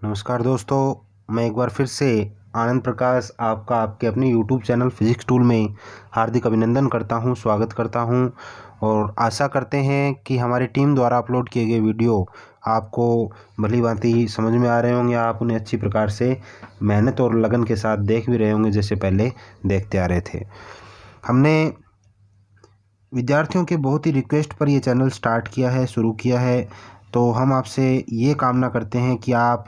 नमस्कार दोस्तों, मैं एक बार फिर से आनंद प्रकाश आपका आपके अपने YouTube चैनल फिजिक्स टूल में हार्दिक अभिनंदन करता हूं, स्वागत करता हूं और आशा करते हैं कि हमारी टीम द्वारा अपलोड किए गए वीडियो आपको भली-भांति समझ में आ रहे होंगे। आप उन्हें अच्छी प्रकार से मेहनत और लगन के साथ देख भी रहे होंगे जैसे पहले देखते आ रहे थे। हमने विद्यार्थियों के बहुत ही रिक्वेस्ट पर ये चैनल स्टार्ट किया है, शुरू किया है, तो हम आपसे ये कामना करते हैं कि आप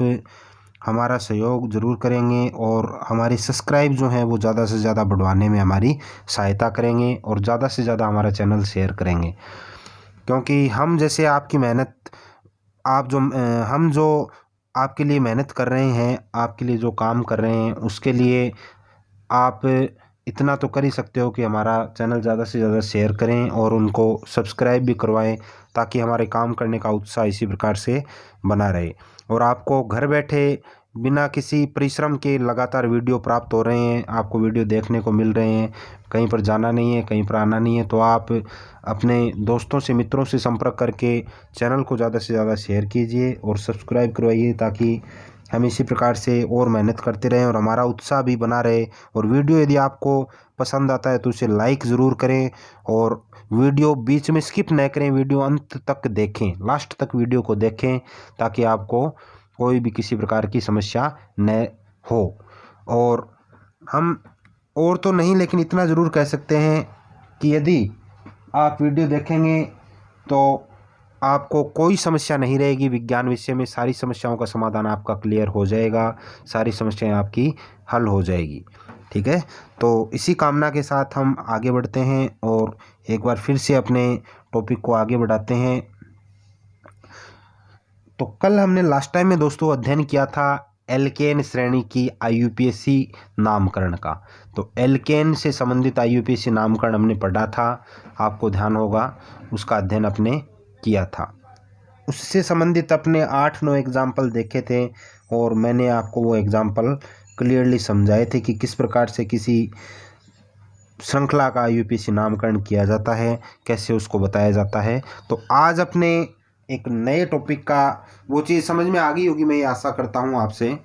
हमारा सहयोग ज़रूर करेंगे और हमारे सब्सक्राइब जो हैं वो ज़्यादा से ज़्यादा बढ़वाने में हमारी सहायता करेंगे और ज़्यादा से ज़्यादा हमारा चैनल शेयर करेंगे। क्योंकि हम जैसे आपकी मेहनत हम जो आपके लिए मेहनत कर रहे हैं, आपके लिए जो काम कर रहे हैं, उसके लिए आप इतना तो कर ही सकते हो कि हमारा चैनल ज़्यादा से ज़्यादा शेयर करें और उनको सब्सक्राइब भी करवाएं, ताकि हमारे काम करने का उत्साह इसी प्रकार से बना रहे और आपको घर बैठे बिना किसी परिश्रम के लगातार वीडियो प्राप्त हो रहे हैं, आपको वीडियो देखने को मिल रहे हैं। कहीं पर जाना नहीं है, कहीं पर आना नहीं है, तो आप अपने दोस्तों से, मित्रों से संपर्क करके चैनल को ज़्यादा से ज़्यादा शेयर कीजिए और सब्सक्राइब करवाइए, ताकि हम इसी प्रकार से और मेहनत करते रहें और हमारा उत्साह भी बना रहे। और वीडियो यदि आपको पसंद आता है तो उसे लाइक ज़रूर करें और वीडियो बीच में स्किप न करें, वीडियो अंत तक देखें, लास्ट तक वीडियो को देखें, ताकि आपको कोई भी किसी प्रकार की समस्या न हो। और हम और तो नहीं, लेकिन इतना ज़रूर कह सकते हैं कि यदि आप वीडियो देखेंगे तो आपको कोई समस्या नहीं रहेगी। विज्ञान विषय में सारी समस्याओं का समाधान आपका क्लियर हो जाएगा, सारी समस्याएं आपकी हल हो जाएगी। ठीक है, तो इसी कामना के साथ हम आगे बढ़ते हैं और एक बार फिर से अपने टॉपिक को आगे बढ़ाते हैं। तो कल हमने लास्ट टाइम में दोस्तों अध्ययन किया था एल्केन श्रेणी की IUPAC नामकरण का। तो एल्केन से संबंधित IUPAC नामकरण हमने पढ़ा था, आपको ध्यान होगा, उसका अध्ययन अपने किया था। उससे संबंधित अपने 8-9 एग्जाम्पल देखे थे और मैंने आपको वो एग्जाम्पल क्लियरली समझाए थे कि किस प्रकार से किसी श्रृंखला का IUPAC नामकरण किया जाता है, कैसे उसको बताया जाता है। तो आज अपने एक नए टॉपिक का वो चीज़ समझ में आ गई होगी, मैं ये आशा करता हूँ आपसे।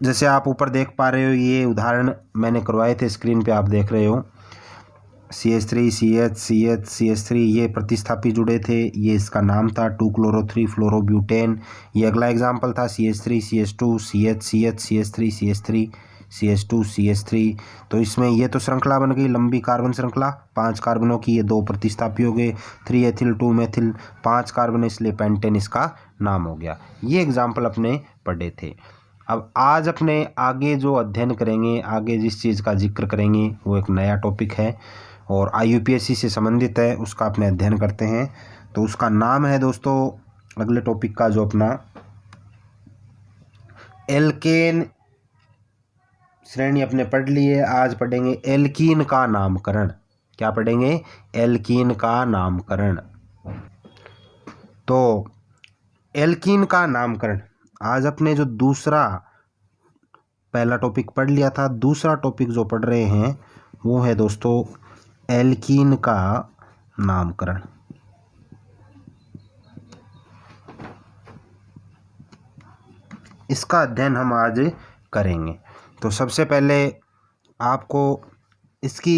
जैसे आप ऊपर देख पा रहे हो, ये उदाहरण मैंने करवाए थे, स्क्रीन पे आप देख रहे हो। CH3 CH CH CH3 ये प्रतिस्थापी जुड़े थे, ये इसका नाम था 2-chloro-3 फ्लोरोब्यूटेन। ये अगला एग्जाम्पल था CH3 CH2 CH CH CH3 CH3 CH2 CH3। तो इसमें ये तो श्रृंखला बन गई, लंबी कार्बन श्रृंखला 5 कार्बनों की, ये 2 प्रतिस्थापी हो गए, 3 एथिल 2 मेथिल, 5 कार्बन, इसलिए पेंटेन इसका नाम हो गया। ये एग्जाम्पल अपने पढ़े थे। अब आज अपने आगे जो अध्ययन करेंगे, आगे जिस चीज़ का जिक्र करेंगे, वो एक नया टॉपिक है और IUPAC से संबंधित है, उसका अपने अध्ययन करते हैं। तो उसका नाम है दोस्तों, अगले टॉपिक का जो अपना एल्केन श्रेणी अपने पढ़ लिए, आज पढ़ेंगे एल्कीन का नामकरण। क्या पढ़ेंगे? एल्कीन का नामकरण। तो एल्कीन का नामकरण आज अपने जो पहला टॉपिक पढ़ लिया था, दूसरा टॉपिक जो पढ़ रहे हैं वो है दोस्तों एल्कीन का नामकरण। इसका अध्ययन हम आज करेंगे। तो सबसे पहले आपको इसकी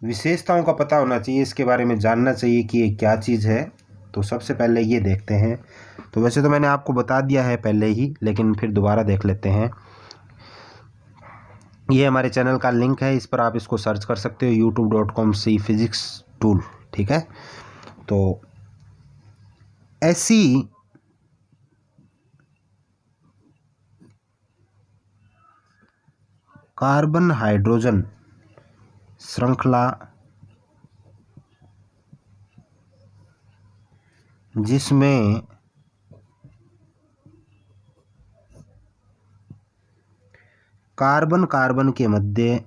विशेषताओं का पता होना चाहिए, इसके बारे में जानना चाहिए कि ये क्या चीज़ है। तो सबसे पहले ये देखते हैं। तो वैसे तो मैंने आपको बता दिया है पहले ही, लेकिन फिर दोबारा देख लेते हैं। ये हमारे चैनल का लिंक है, इस पर आप इसको सर्च कर सकते हो, youtube.com फिजिक्स टूल। ठीक है, तो ऐसी कार्बन हाइड्रोजन श्रृंखला जिसमें कार्बन कार्बन के मध्य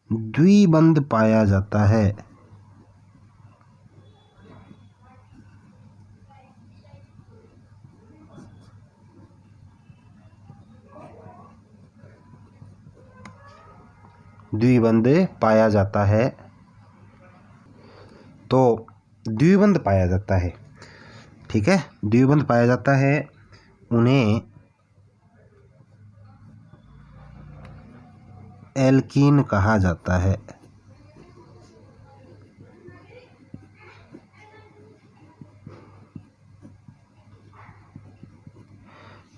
द्विबंध पाया जाता है। द्विबंध पाया जाता है, तो द्विबंध पाया जाता है, ठीक है, द्विबंध पाया जाता है, उन्हें एल्कीन कहा जाता है।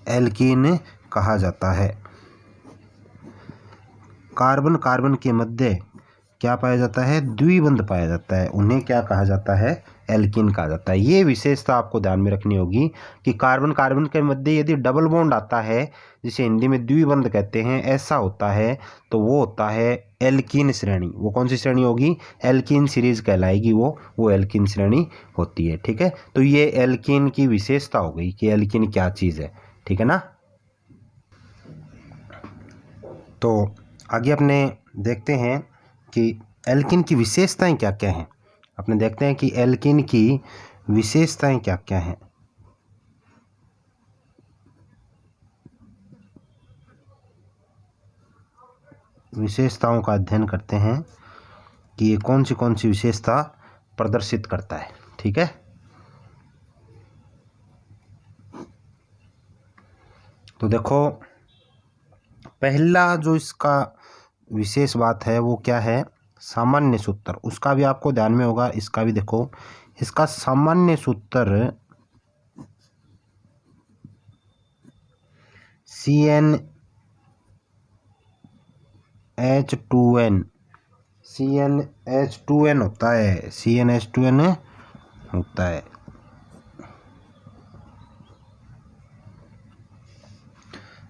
एल्कीन कहा जाता है। कार्बन कार्बन के मध्य क्या पाया जाता है? द्विबंध पाया जाता है, उन्हें क्या कहा जाता है? एल्कीन कहा जाता है। ये विशेषता आपको ध्यान में रखनी होगी कि कार्बन कार्बन के मध्य यदि डबल बॉन्ड आता है, जिसे हिंदी में द्विबंध कहते हैं, ऐसा होता है तो वो होता है एल्कीन श्रेणी। वो कौन सी श्रेणी होगी? एल्कीन सीरीज कहलाएगी वो एल्कीन श्रेणी होती है, ठीक है। तो ये एल्कीन की विशेषता हो गई कि एल्कीन क्या चीज़ है, ठीक है ना। तो आगे अपने देखते हैं कि एल्कीन की विशेषताएं क्या क्या हैं। अपने देखते हैं कि एल्कीन की विशेषताएं क्या क्या हैं। विशेषताओं का अध्ययन करते हैं कि ये कौन सी विशेषता प्रदर्शित करता है, ठीक है। तो देखो, पहला जो इसका विशेष बात है वो क्या है? सामान्य सूत्र। उसका भी आपको ध्यान में होगा, इसका भी देखो। इसका सामान्य सूत्र CnH2n होता है, CnH2n होता है।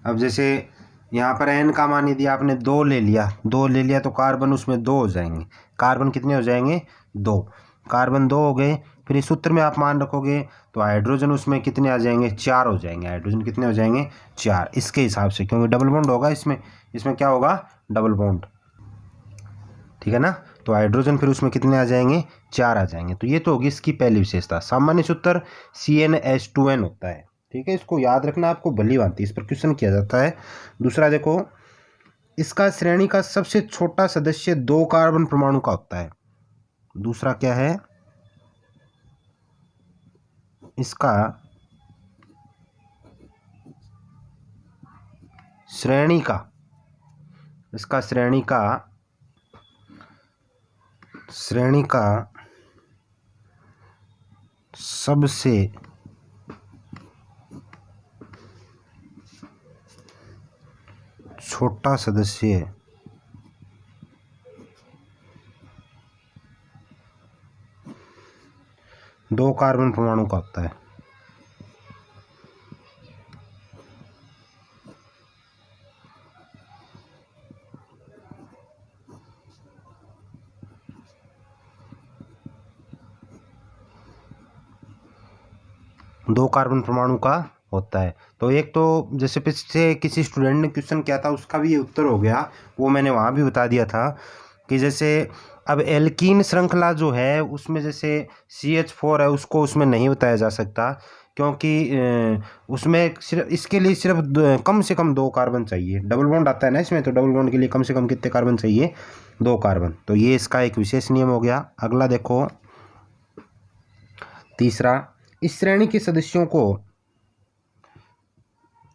अब जैसे यहाँ पर n का मान यदि आपने 2 ले लिया तो कार्बन उसमें 2 हो जाएंगे। कार्बन कितने हो जाएंगे? 2। कार्बन 2 हो गए। फिर इस सूत्र में आप मान रखोगे तो हाइड्रोजन उसमें कितने आ जाएंगे? 4 हो जाएंगे। हाइड्रोजन कितने हो जाएंगे? 4। इसके हिसाब से, क्योंकि डबल बॉन्ड होगा इसमें क्या होगा? डबल बॉन्ड, ठीक है ना। तो हाइड्रोजन फिर उसमें कितने आ जाएंगे? 4 आ जाएंगे। तो ये तो होगी इसकी पहली विशेषता। सामान्य सूत्र CnH2n होता है, ठीक है। इसको याद रखना आपको भली भांति, इस पर क्वेश्चन किया जाता है। दूसरा देखो, इसका श्रेणी का सबसे छोटा सदस्य 2 कार्बन परमाणु का होता है। दूसरा क्या है? इसका श्रेणी का सबसे छोटा सदस्य 2 कार्बन परमाणु का होता है। दो कार्बन परमाणु का होता है। तो एक तो जैसे पीछे किसी स्टूडेंट ने क्वेश्चन किया था, उसका भी ये उत्तर हो गया, वो मैंने वहाँ भी बता दिया था कि जैसे अब एल्कीन श्रृंखला जो है उसमें जैसे CH4 है, उसको उसमें नहीं बताया जा सकता, क्योंकि उसमें सिर्फ इसके लिए सिर्फ कम से कम 2 कार्बन चाहिए। डबल बॉन्ड आता है ना इसमें, तो डबल बॉन्ड के लिए कम से कम कितने कार्बन चाहिए? 2 कार्बन। तो ये इसका एक विशेष नियम हो गया। अगला देखो, तीसरा, इस श्रेणी के सदस्यों को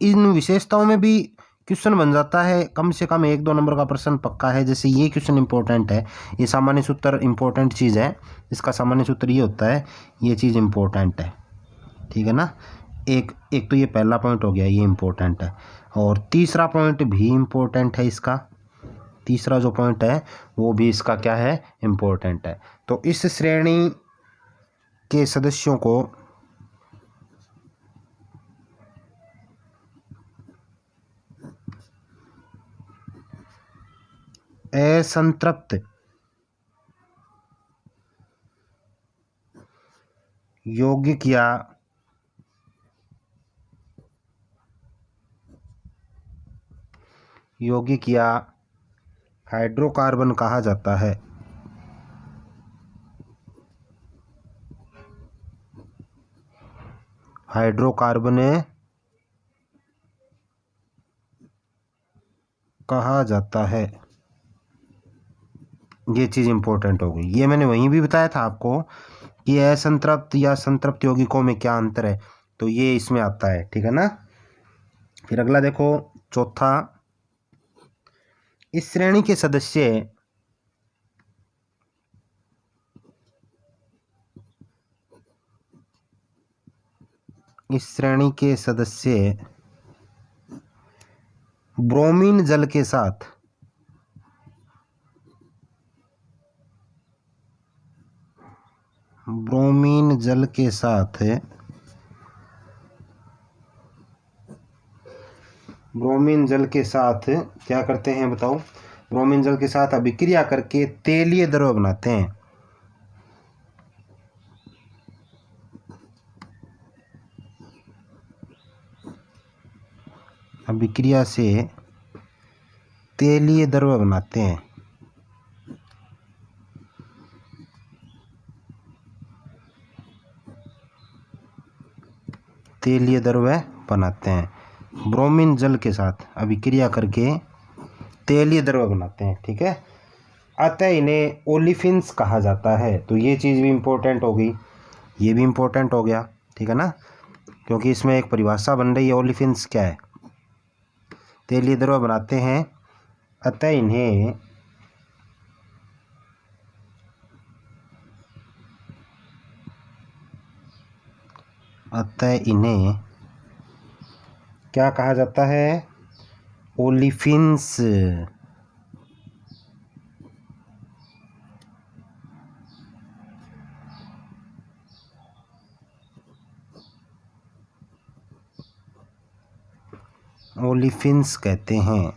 इन विशेषताओं में भी क्वेश्चन बन जाता है, कम से कम 1-2 नंबर का प्रश्न पक्का है। जैसे ये क्वेश्चन इंपॉर्टेंट है, ये सामान्य सूत्र इंपॉर्टेंट चीज़ है, इसका सामान्य सूत्र ये होता है, ये चीज़ इंपॉर्टेंट है, ठीक है ना। एक तो ये पहला पॉइंट हो गया, ये इंपॉर्टेंट है। और तीसरा पॉइंट भी इंपॉर्टेंट है इसका, तीसरा जो पॉइंट है वो भी इसका क्या है? इंपॉर्टेंट है। तो इस श्रेणी के सदस्यों को असंतृप्त यौगिक या हाइड्रोकार्बन कहा जाता है। हाइड्रोकार्बन कहा जाता है। ये चीज़ इंपॉर्टेंट हो गई। ये मैंने वहीं भी बताया था आपको कि असंतृप्त या संतृप्त यौगिकों में क्या अंतर है, तो ये इसमें आता है, ठीक है ना। फिर अगला देखो, चौथा, इस श्रेणी के सदस्य ब्रोमीन जल के साथ ब्रोमीन जल के साथ ब्रोमीन जल के साथ क्या करते हैं बताओ। ब्रोमीन जल के साथ अभिक्रिया करके तेलीय द्रव बनाते हैं। अभिक्रिया से तेलीय द्रव बनाते हैं। तेलीय द्रव बनाते हैं ब्रोमीन जल के साथ अभिक्रिया करके तेलीय द्रव बनाते हैं, ठीक है। अतः इन्हें ओलिफिन्स कहा जाता है। तो ये चीज़ भी इम्पोर्टेंट हो गई, ये भी इम्पोर्टेंट हो गया, ठीक है ना, क्योंकि इसमें एक परिभाषा बन रही है। ओलिफिन्स क्या है? तेलीय द्रव बनाते हैं, अतः इन्हें क्या कहा जाता है? ओलिफिन्स। ओलिफिन्स कहते हैं,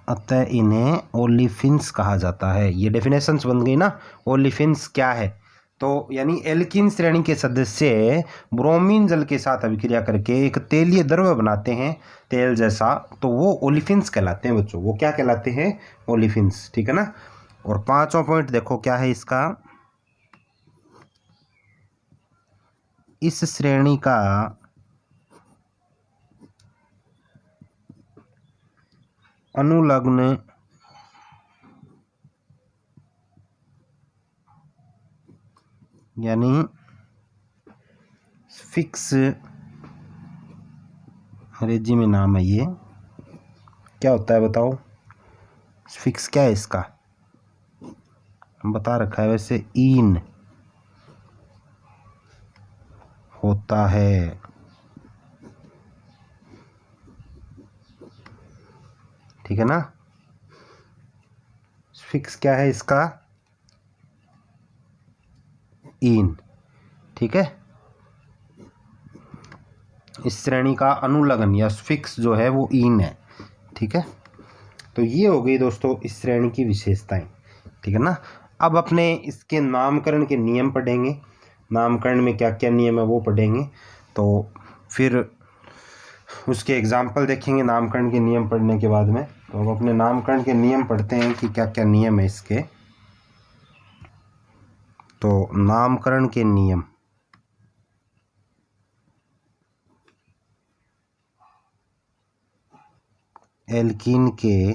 अतः इन्हें ओलिफिन्स कहा जाता है। ये डेफिनेशंस बन गई ना। ओलिफिन्स क्या है? तो यानी एल्कीन श्रेणी के सदस्य ब्रोमीन जल के साथ अभिक्रिया करके एक तेलीय द्रव बनाते हैं, तेल जैसा, तो वो ओलिफिन्स कहलाते हैं बच्चों। वो क्या कहलाते हैं? ओलिफिन्स, ठीक है ना। और पांचवा पॉइंट देखो क्या है इसका, इस श्रेणी का अनुलग्न यानी फिक्स, अंग्रेजी में नाम है ये, क्या होता है बताओ? फिक्स क्या है इसका? बता रखा है वैसे, ईन होता है, ठीक है ना। फिक्स क्या है इसका? ईन, ठीक है। इस श्रेणी का अनुलग्न या फिक्स जो है वो ईन है, ठीक है। तो ये हो गई दोस्तों इस श्रेणी की विशेषताएं, ठीक है ना। अब अपने इसके नामकरण के नियम पढ़ेंगे, नामकरण में क्या क्या नियम है वो पढ़ेंगे, तो फिर उसके एग्जाम्पल देखेंगे नामकरण के नियम पढ़ने के बाद में। तो अब अपने नामकरण के नियम पढ़ते हैं कि क्या क्या नियम है इसके। तो नामकरण के नियम, एल्कीन के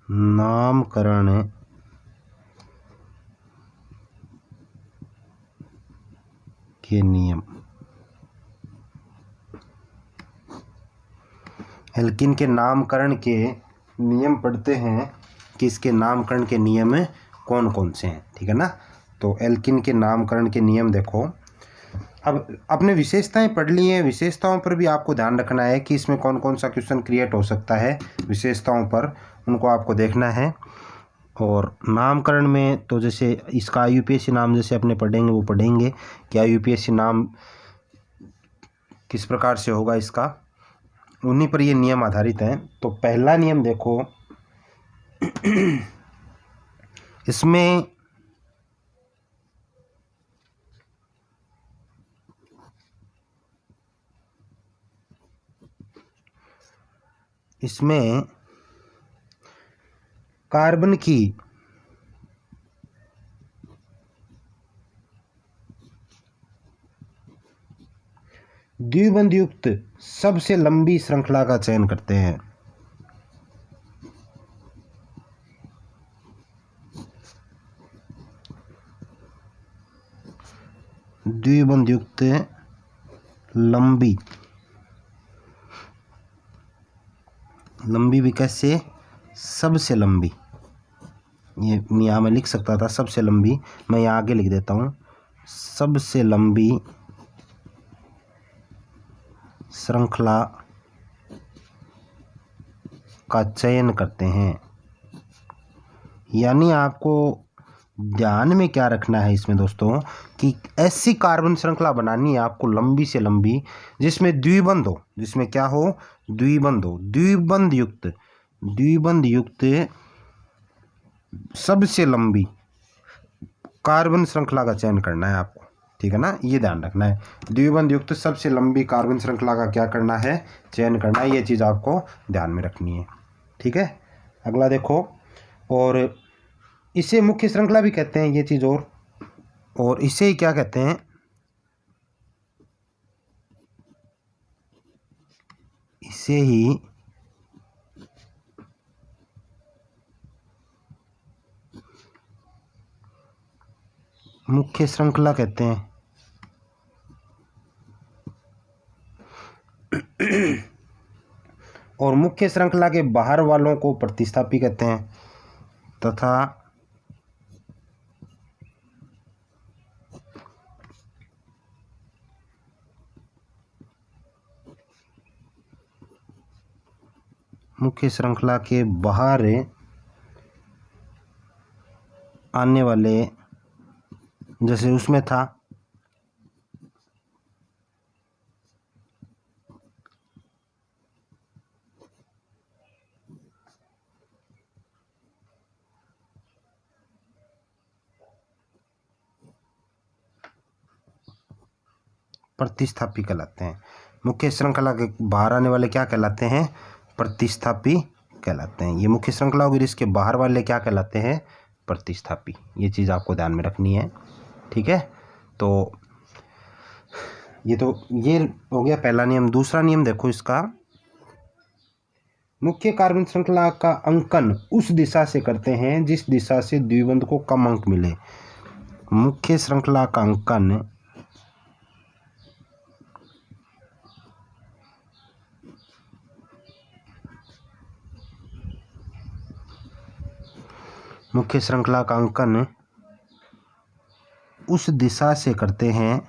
नामकरण के नियम। एल्कीन के नामकरण के नियम पढ़ते हैं कि इसके नामकरण के नियम कौन कौन से हैं, ठीक है ना। तो एल्कीन के नामकरण के नियम देखो। अब अपने विशेषताएं पढ़ ली हैं, विशेषताओं पर भी आपको ध्यान रखना है कि इसमें कौन कौन सा क्वेश्चन क्रिएट हो सकता है, विशेषताओं पर उनको आपको देखना है। और नामकरण में तो जैसे इसका यूपीएससी नाम जैसे अपने पढ़ेंगे वो पढ़ेंगे, क्या यूपीएससी नाम किस प्रकार से होगा इसका, उन्हीं पर ये नियम आधारित हैं। तो पहला नियम देखो, इसमें कार्बन की द्विबंध युक्त सबसे लंबी श्रृंखला का चयन करते हैं। द्विबंध युक्त लंबी भी कैसे, सबसे लंबी, ये यहाँ मैं लिख सकता था सबसे लंबी, मैं यहाँ आगे लिख देता हूँ, सबसे लंबी श्रृंखला का चयन करते हैं। यानी आपको ध्यान में क्या रखना है इसमें दोस्तों, कि ऐसी कार्बन श्रृंखला बनानी है आपको लंबी से लंबी, जिसमें द्विबंध हो, जिसमें क्या हो, द्विबंध हो, द्विबंध युक्त सबसे लंबी कार्बन श्रृंखला का चयन करना है आपको, ठीक है ना, ये ध्यान रखना है। द्विबंध युक्त सबसे लंबी कार्बन श्रृंखला का क्या करना है, चयन करना है, ये चीज़ आपको ध्यान में रखनी है, ठीक है। अगला देखो, और इसे मुख्य श्रृंखला भी कहते हैं, ये चीज़, और इसे ही क्या कहते हैं, इसे ही मुख्य श्रृंखला कहते हैं। और मुख्य श्रृंखला के बाहर वालों को प्रतिस्थापी कहते हैं, तथा मुख्य श्रृंखला के बाहर आने वाले, जैसे उसमें था प्रतिस्थापी कहलाते हैं। मुख्य श्रृंखला के बाहर आने वाले क्या कहलाते हैं, प्रतिस्थापी कहलाते हैं। ये मुख्य श्रृंखला होगी, इसके बाहर वाले क्या कहलाते हैं, प्रतिस्थापी। ये चीज़ आपको ध्यान में रखनी है, ठीक है। तो ये हो गया पहला नियम। दूसरा नियम देखो इसका, मुख्य कार्बन श्रृंखला का अंकन उस दिशा से करते हैं जिस दिशा से द्विबंध को कम अंक मिले। मुख्य श्रृंखला का अंकन उस दिशा से करते हैं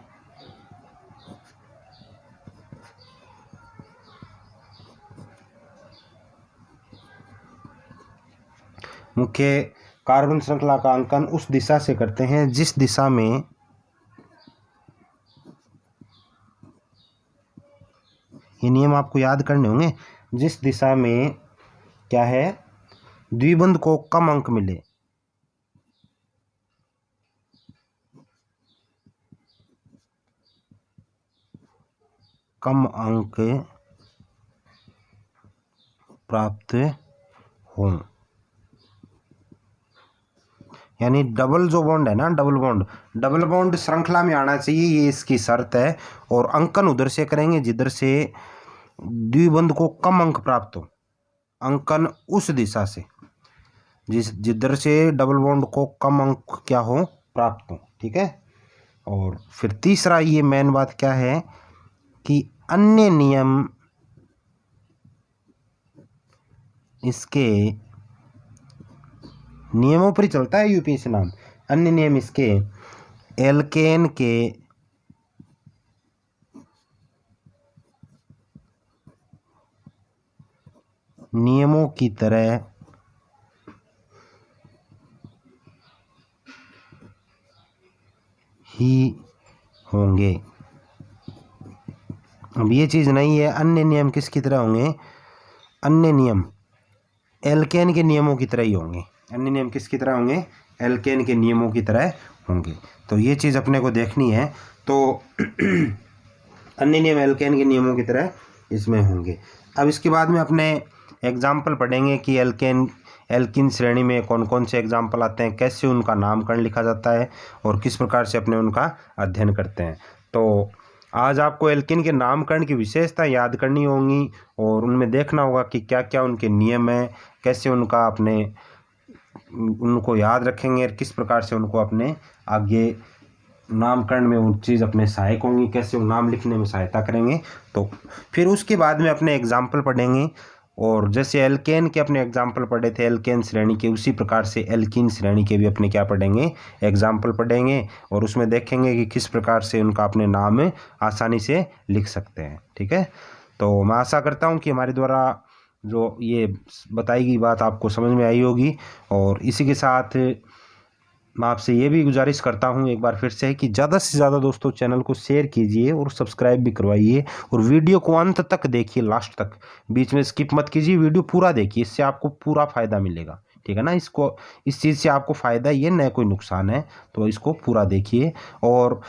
मुख्य कार्बन श्रृंखला का अंकन उस दिशा से करते हैं जिस दिशा में ये नियम आपको याद करने होंगे, जिस दिशा में क्या है, द्विबंध को कम अंक मिले। कम अंक प्राप्त हों, यानी डबल जो बॉन्ड है ना, डबल बॉन्ड श्रृंखला में आना चाहिए, ये इसकी शर्त है। और अंकन उधर से करेंगे जिधर से द्विबंध को कम अंक प्राप्त हो, अंकन उस दिशा से जिधर से डबल बॉन्ड को कम अंक क्या हो, प्राप्त हो, ठीक है। और फिर तीसरा ये मेन बात क्या है कि अन्य नियम इसके नियमों पर ही चलता है यूपीएससी नाम। अन्य नियम इसके एल्केन के नियमों की तरह ही होंगे। अब ये चीज़ नहीं है, अन्य नियम किसकी तरह होंगे, अन्य नियम एल्केन के नियमों की तरह ही होंगे। अन्य नियम किसकी तरह होंगे, एल्केन के नियमों की तरह होंगे। तो ये चीज़ अपने को देखनी है। तो अन्य नियम एल्केन के नियमों की तरह इसमें होंगे। अब इसके बाद में अपने एग्जाम्पल पढ़ेंगे कि एल्किन श्रेणी में कौन कौन से एग्जाम्पल आते हैं, कैसे उनका नामकरण लिखा जाता है और किस प्रकार से अपने उनका अध्ययन करते हैं। तो आज आपको एल्केन के नामकरण की विशेषता याद करनी होंगी और उनमें देखना होगा कि क्या क्या उनके नियम हैं, कैसे उनको याद रखेंगे और किस प्रकार से उनको अपने आगे नामकरण में वो चीज़ अपने सहायक होंगी, कैसे वो नाम लिखने में सहायता करेंगे। तो फिर उसके बाद में अपने एग्जाम्पल पढ़ेंगे, और जैसे एल्केन के अपने एग्जाम्पल पढ़े थे एल्केन श्रेणी के, उसी प्रकार से एल्कीन श्रेणी के भी अपने क्या पढ़ेंगे, एग्जाम्पल पढ़ेंगे, और उसमें देखेंगे कि किस प्रकार से उनका अपने नाम आसानी से लिख सकते हैं। ठीक है, तो मैं आशा करता हूँ कि हमारे द्वारा जो ये बताई गई बात आपको समझ में आई होगी। और इसी के साथ मैं आपसे ये भी गुजारिश करता हूँ एक बार फिर से कि ज़्यादा से ज़्यादा दोस्तों चैनल को शेयर कीजिए और सब्सक्राइब भी करवाइए, और वीडियो को अंत तक देखिए, लास्ट तक, बीच में स्किप मत कीजिए, वीडियो पूरा देखिए, इससे आपको पूरा फ़ायदा मिलेगा। ठीक है ना, इस चीज़ से आपको फ़ायदा ये न कोई नुकसान है, तो इसको पूरा देखिए। और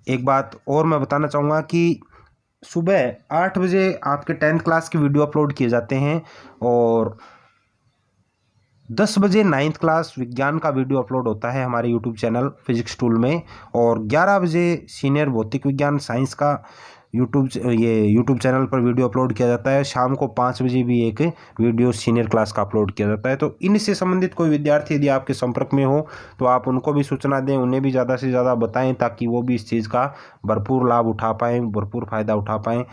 एक बात और मैं बताना चाहूँगा कि सुबह 8 बजे आपके 10th क्लास की वीडियो अपलोड किए जाते हैं, और 10 बजे 9th क्लास विज्ञान का वीडियो अपलोड होता है हमारे यूट्यूब चैनल फिजिक्स टूल में, और 11 बजे सीनियर भौतिक विज्ञान साइंस का यूट्यूब चैनल पर वीडियो अपलोड किया जाता है। शाम को 5 बजे भी एक वीडियो सीनियर क्लास का अपलोड किया जाता है। तो इनसे संबंधित कोई विद्यार्थी यदि आपके संपर्क में हो तो आप उनको भी सूचना दें, उन्हें भी ज़्यादा से ज़्यादा बताएं, ताकि वो भी इस चीज़ का भरपूर लाभ उठा पाएँ, भरपूर फ़ायदा उठा पाएँ।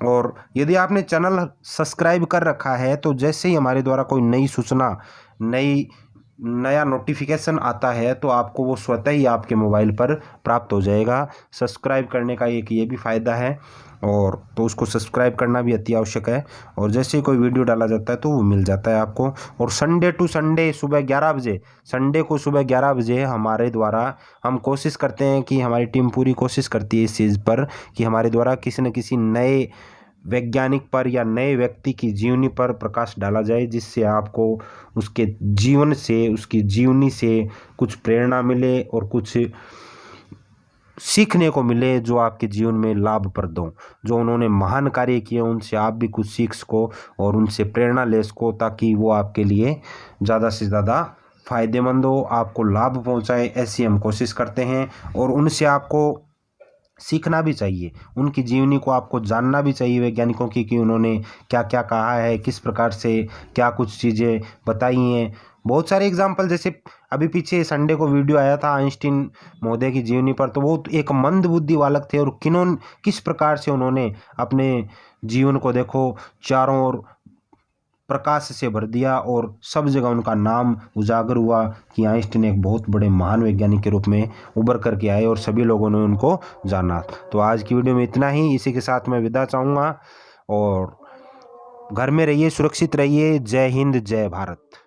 और यदि आपने चैनल सब्सक्राइब कर रखा है तो जैसे ही हमारे द्वारा कोई नई सूचना, नया नोटिफिकेशन आता है तो आपको वो स्वतः ही आपके मोबाइल पर प्राप्त हो जाएगा। सब्सक्राइब करने का एक ये भी फ़ायदा है, और तो उसको सब्सक्राइब करना भी अति आवश्यक है, और जैसे ही कोई वीडियो डाला जाता है तो वो मिल जाता है आपको। और संडे टू संडे सुबह 11 बजे, संडे को सुबह 11 बजे हमारे द्वारा हम कोशिश करते हैं कि हमारी टीम पूरी कोशिश करती है इस चीज़ पर कि हमारे द्वारा किसी न किसी नए वैज्ञानिक पर या नए व्यक्ति की जीवनी पर प्रकाश डाला जाए, जिससे आपको उसके जीवन से, उसकी जीवनी से कुछ प्रेरणा मिले और कुछ सीखने को मिले जो आपके जीवन में लाभप्रद हो। जो उन्होंने महान कार्य किए उनसे आप भी कुछ सीख सको और उनसे प्रेरणा ले सको, ताकि वो आपके लिए ज़्यादा से ज़्यादा फ़ायदेमंद हो, आपको लाभ पहुँचाए, ऐसी हम कोशिश करते हैं। और उनसे आपको सीखना भी चाहिए, उनकी जीवनी को आपको जानना भी चाहिए वैज्ञानिकों की, कि उन्होंने क्या क्या कहा है, किस प्रकार से क्या कुछ चीज़ें बताई हैं। बहुत सारे एग्जाम्पल, जैसे अभी पीछे संडे को वीडियो आया था आइंस्टीन महोदय की जीवनी पर, तो वो एक मंद बुद्धि बालक थे और किस प्रकार से उन्होंने अपने जीवन को देखो चारों ओर प्रकाश से भर दिया, और सब जगह उनका नाम उजागर हुआ कि आइंस्टीन एक बहुत बड़े महान वैज्ञानिक के रूप में उभर करके आए और सभी लोगों ने उनको जाना। तो आज की वीडियो में इतना ही, इसी के साथ मैं विदा चाहूँगा, और घर में रहिए, सुरक्षित रहिए। जय हिंद, जय भारत।